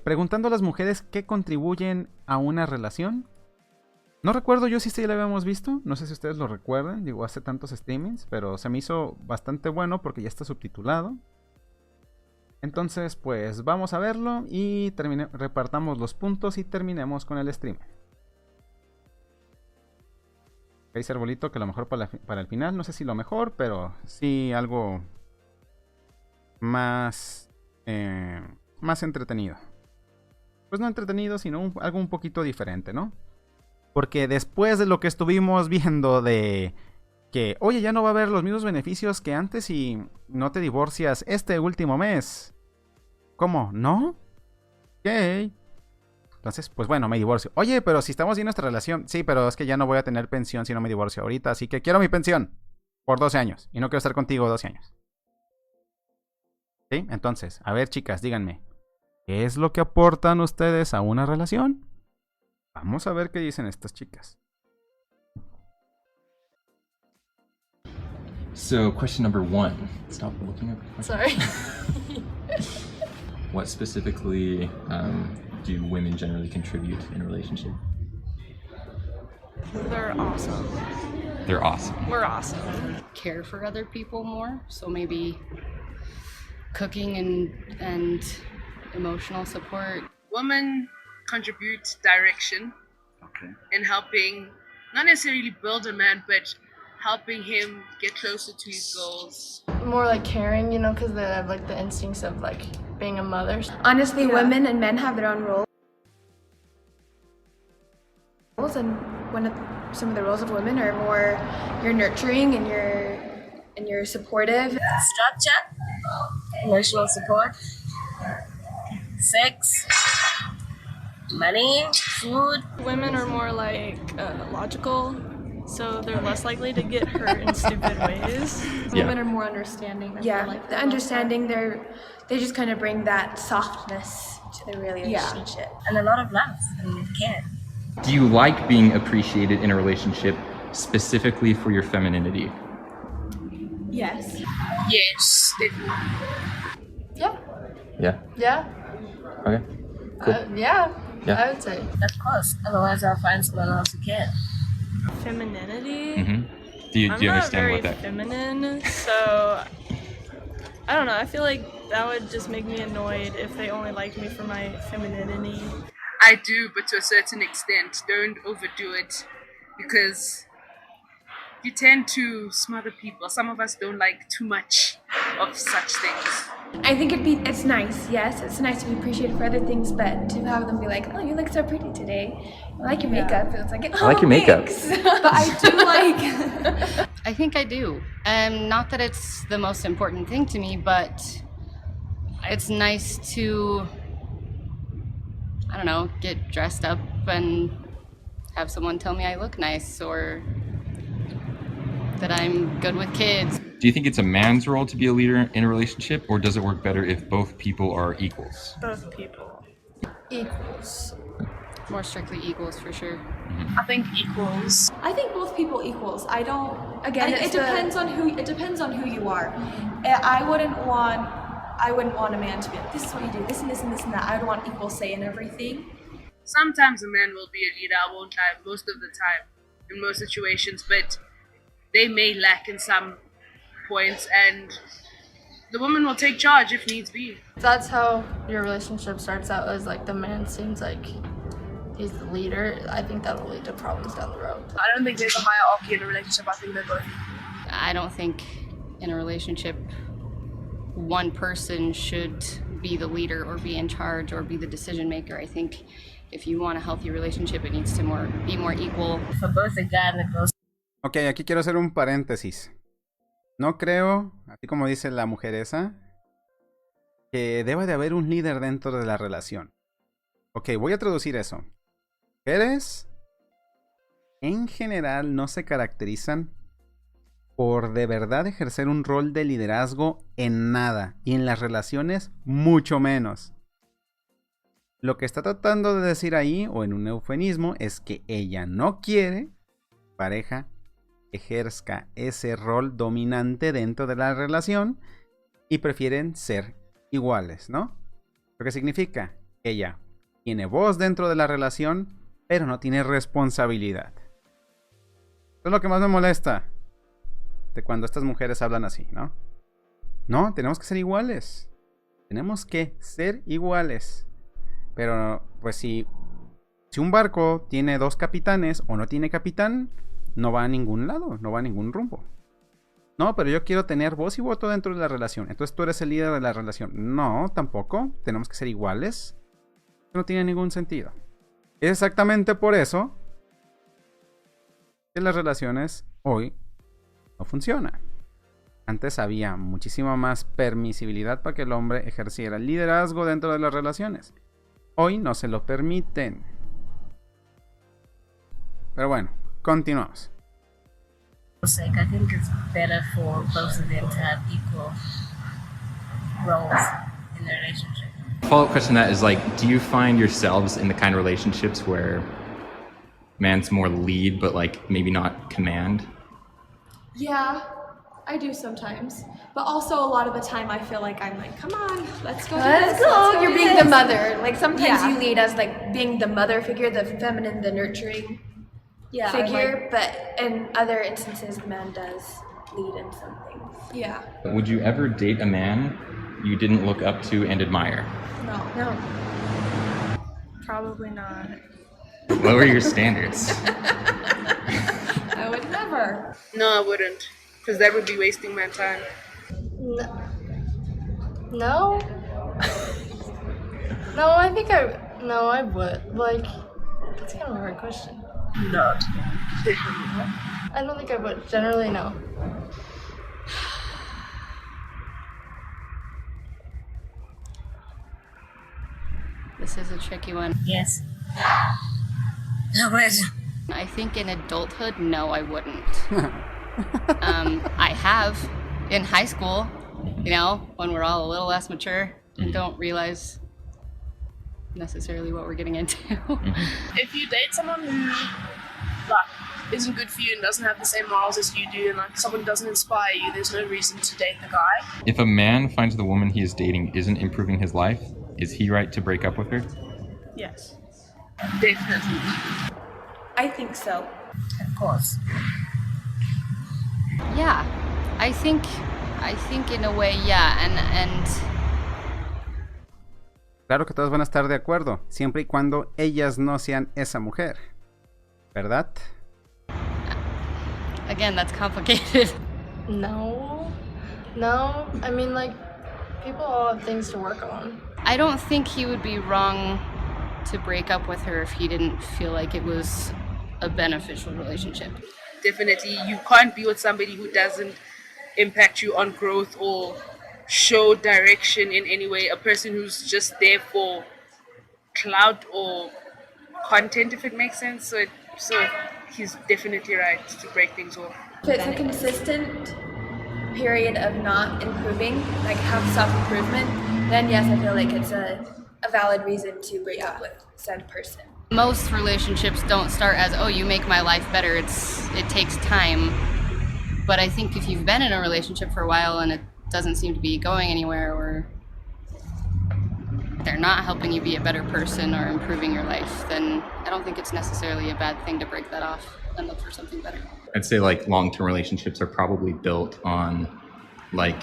preguntando a las mujeres qué contribuyen a una relación. No recuerdo yo si lo habíamos visto, no sé si ustedes lo recuerdan, digo, hace tantos streamings, pero se me hizo bastante bueno porque ya está subtitulado. Entonces, pues vamos a verlo y repartamos los puntos y terminemos con el stream. Dice Arbolito que lo mejor para el final, no sé si lo mejor, pero sí algo más entretenido. Pues no entretenido, sino algo un poquito diferente, ¿no? Porque después de lo que estuvimos viendo de que, oye, ya no va a haber los mismos beneficios que antes si no te divorcias este último mes. ¿Cómo? ¿No? Ok. Entonces, pues bueno, me divorcio. Oye, pero si estamos en nuestra relación, sí, pero es que ya no voy a tener pensión si no me divorcio ahorita, así que quiero mi pensión por 12 años y no quiero estar contigo 12 años. ¿Sí? Entonces, a ver, chicas, díganme, ¿qué es lo que aportan ustedes a una relación? Vamos a ver qué dicen estas chicas. So, question number 1. Stop looking at me. Sorry. What specifically do women generally contribute in a relationship? They're awesome. They're awesome. We're awesome. Care for other people more, so maybe cooking and emotional support. Women contribute direction in helping, not necessarily build a man, but helping him get closer to his goals. More like caring, you know, because they have like the instincts of like being a mother. Honestly, women and men have their own roles, and some of the roles of women are more you're nurturing and you're supportive. Structure, emotional support, sex, money, food. Women are more like logical, so they're less likely to get hurt in stupid ways. Yeah. Women are more understanding. I Yeah, feel like the understanding, they just kind of bring that softness to the relationship. And a lot of love and care. Do you like being appreciated in a relationship specifically for your femininity? Yes. Yes, definitely. Yeah. Yeah. Yeah. Okay. Cool. Yeah. Yeah. I would say. Of course, otherwise I'll find someone else who can. Femininity. Mm-hmm. Do you I'm not understand very what that? feminine, so I don't know. I feel like that would just make me annoyed if they only liked me for my femininity. I do, but to a certain extent. Don't overdo it, because you tend to smother people. Some of us don't like too much of such things. I think it's nice. Yes, it's nice to be appreciated for other things, but to have them be like, "Oh, you look so pretty today. I like your makeup." It's like, "Oh, I like your makeup." thanks." But I do like. I think I do. Not that it's the most important thing to me, but it's nice to, I don't know, get dressed up and have someone tell me I look nice or that I'm good with kids. Do you think it's a man's role to be a leader in a relationship, or does it work better if both people are equals? Both people. Equals. More strictly equals for sure. I think equals. I think both people equals. I don't. Again, It depends on who. It depends on who you are. I wouldn't want a man to be like, this is what you do, this and this and this and that. I would want equal say in everything. Sometimes a man will be a leader, I won't lie, most of the time, in most situations, but they may lack in some points, and the woman will take charge if needs be. That's how your relationship starts out, as like the man seems like he's the leader. I think that'll lead to problems down the road. I don't think there's a hierarchy in a relationship. I think they're both. I don't think in a relationship one person should be the leader or be in charge or be the decision maker. I think if you want a healthy relationship, it needs to be more equal. For both the guy and the girl. Ok, aquí quiero hacer un paréntesis. No creo, así como dice la mujer esa, que deba de haber un líder dentro de la relación. Ok, voy a traducir eso. Mujeres, en general, no se caracterizan por de verdad ejercer un rol de liderazgo en nada, y en las relaciones mucho menos. Lo que está tratando de decir ahí, o en un eufemismo, es que ella no quiere pareja ejerzca ese rol dominante dentro de la relación y prefieren ser iguales, ¿no? Lo que significa Ella tiene voz dentro de la relación, pero no tiene responsabilidad. Eso es lo que más me molesta de cuando estas mujeres hablan así, ¿no? No, tenemos que ser iguales. Tenemos que ser iguales. Pero, pues si un barco tiene 2 capitanes o no tiene capitán, no va a ningún lado, no va a ningún rumbo. No, pero yo quiero tener voz y voto dentro de la relación. Entonces tú eres el líder de la relación. No, tampoco. Tenemos que ser iguales. No tiene ningún sentido. Es exactamente por eso que las relaciones hoy no funcionan. Antes había muchísima más permisibilidad para que el hombre ejerciera el liderazgo dentro de las relaciones. Hoy no se lo permiten. Pero bueno, continuamos. I think it's better for both of them to have equal roles in the relationship. Follow-up question to that is like, do you find yourselves in the kind of relationships where man's more lead, but like maybe not command? Yeah, I do sometimes. But also a lot of the time I feel like I'm like, come on, let's go do Let's this. go. You're do being this. the mother. Like sometimes Yeah. you lead as like being the mother figure, the feminine, the nurturing Yeah, figure. But in other instances, the man does lead in some things. Yeah. Would you ever date a man you didn't look up to and admire? No. No. Probably not. Lower your standards. I would never. No, I wouldn't, because that would be wasting my time. No? No, I think I would. Like, that's kind of a hard question. No, definitely not. I don't think I would. Generally, no. This is a tricky one. Yes. I would. I think in adulthood, no, I wouldn't. I have in high school, you know, when we're all a little less mature and don't realize necessarily what we're getting into. If you date someone who like isn't good for you and doesn't have the same morals as you do, and like someone doesn't inspire you, there's no reason to date the guy. If a man finds the woman he is dating isn't improving his life, is he right to break up with her? Yes. Definitely. I think so. Of course. Yeah, I think in a way, yeah, and Claro que todos van a estar de acuerdo, siempre y cuando ellas no sean esa mujer, ¿verdad? again, that's complicated. No. I mean, like, people all have things to work on. I don't think he would be wrong to break up with her if he didn't feel like it was a beneficial relationship. Definitely, you can't be with somebody who doesn't impact you on growth or show direction in any way. A person who's just there for clout or content, if it makes sense. So he's definitely right to break things off. If it's a consistent period of not improving, like have self-improvement, then yes, I feel like it's a valid reason to break up with said person. Most relationships don't start as, oh, you make my life better. It takes time. But I think if you've been in a relationship for a while and it doesn't seem to be going anywhere, or they're not helping you be a better person or improving your life, then I don't think it's necessarily a bad thing to break that off and look for something better. I'd say like long-term relationships are probably built on like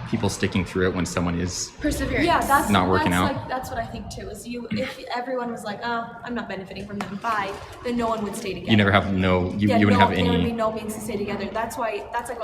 people sticking through it when someone is Perseverance. Yeah, that's not working out. Like, that's what I think too. Is if everyone was like, oh, I'm not benefiting from them, bye, then no one would stay together. You never have you wouldn't have There would be any. no means to stay together. That's why. That's like.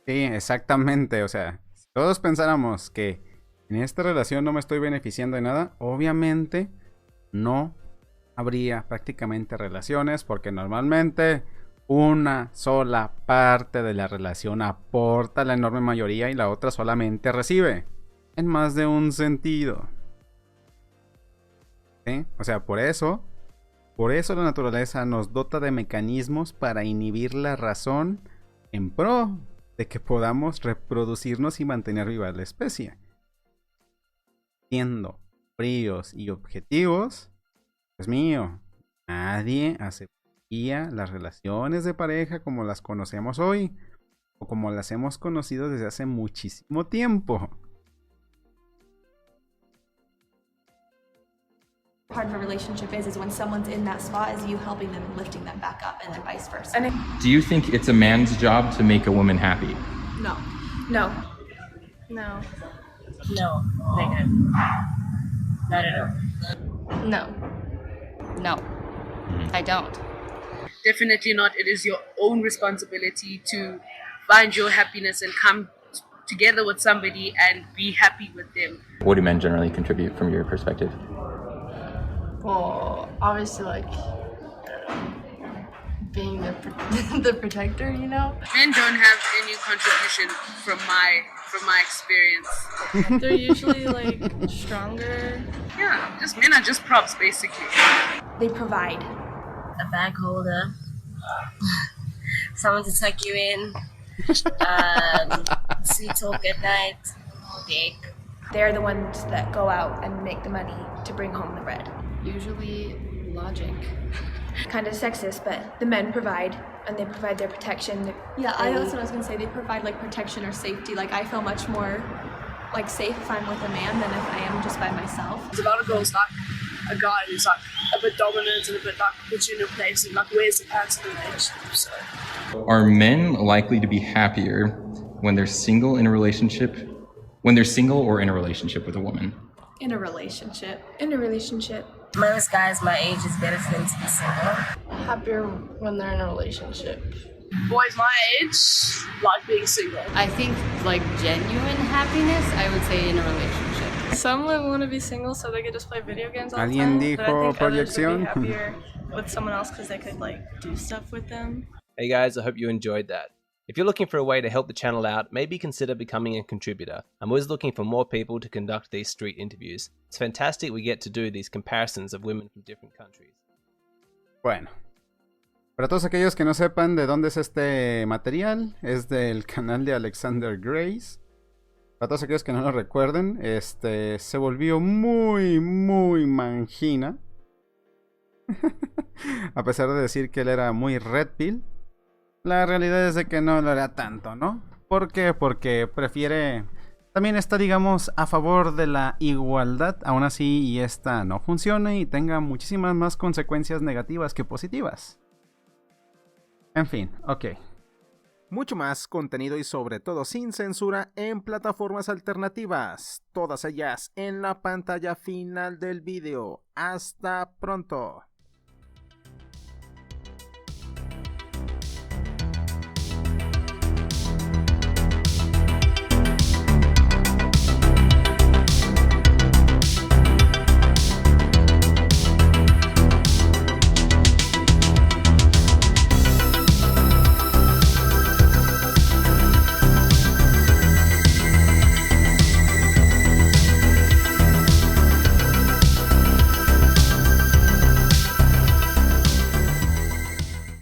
Sí, exactamente. O sea, si todos pensáramos que en esta relación no me estoy beneficiando de nada, obviamente no habría prácticamente relaciones, porque normalmente una sola parte de la relación aporta la enorme mayoría y la otra solamente recibe, en más de un sentido. ¿Sí? O sea, por eso la naturaleza nos dota de mecanismos para inhibir la razón en pro de que podamos reproducirnos y mantener viva la especie. Siendo fríos y objetivos, pues mío, nadie aceptaría las relaciones de pareja como las conocemos hoy o como las hemos conocido desde hace muchísimo tiempo. Part of a relationship is when someone's in that spot is you helping them and lifting them back up, and then vice versa. And Do you think it's a man's job to make a woman happy? no. No. No, negative. Not at all. No. No. I don't. Definitely not. It is your own responsibility to find your happiness and come together with somebody and be happy with them. What do men generally contribute from your perspective? Well, obviously, like, being the protector, you know? Men don't have any contribution from my experience. They're usually like stronger. Yeah, just men are just props basically. They provide. A bag holder, someone to tuck you in, sweet talk at night, dick. They're the ones that go out and make the money to bring home the bread. Usually logic. Kind of sexist, but the men provide, and they provide their protection. Yeah, that's what I was gonna say. They provide like protection or safety. Like I feel much more like safe if I'm with a man than if I am just by myself. A lot of girls like a guy who's like a bit dominant and a bit like puts you in your place and like wears the pants in the relationship. So Are men likely to be happier when they're single in a relationship, when they're single or in a relationship with a woman? In a relationship. In a relationship. Most guys my age is better for them to be single. Happier when they're in a relationship. boys my age like being single. I think like genuine happiness, I would say in a relationship. Some would want to be single so they could just play video games all the ¿Alguien time. But I dijo think others would be proyección? happier with someone else because they could like do stuff with them. Hey guys, I hope you enjoyed that. If you're looking for a way to help the channel out, maybe consider becoming a contributor. I'm always looking for more people to conduct these street interviews. It's fantastic we get to do these comparisons of women from different countries. Bueno, para todos aquellos que no sepan de dónde es este material, es del canal de Alexander Grace. Para todos aquellos que no lo recuerden, se volvió muy mangina. A pesar de decir que él era muy red pill, la realidad es de que no lo era tanto, ¿no? ¿Por qué? Porque prefiere... También está, digamos, a favor de la igualdad, aún así, y esta no funcione y tenga muchísimas más consecuencias negativas que positivas. En fin, ok. Mucho más contenido y sobre todo sin censura en plataformas alternativas. Todas ellas en la pantalla final del vídeo. Hasta pronto.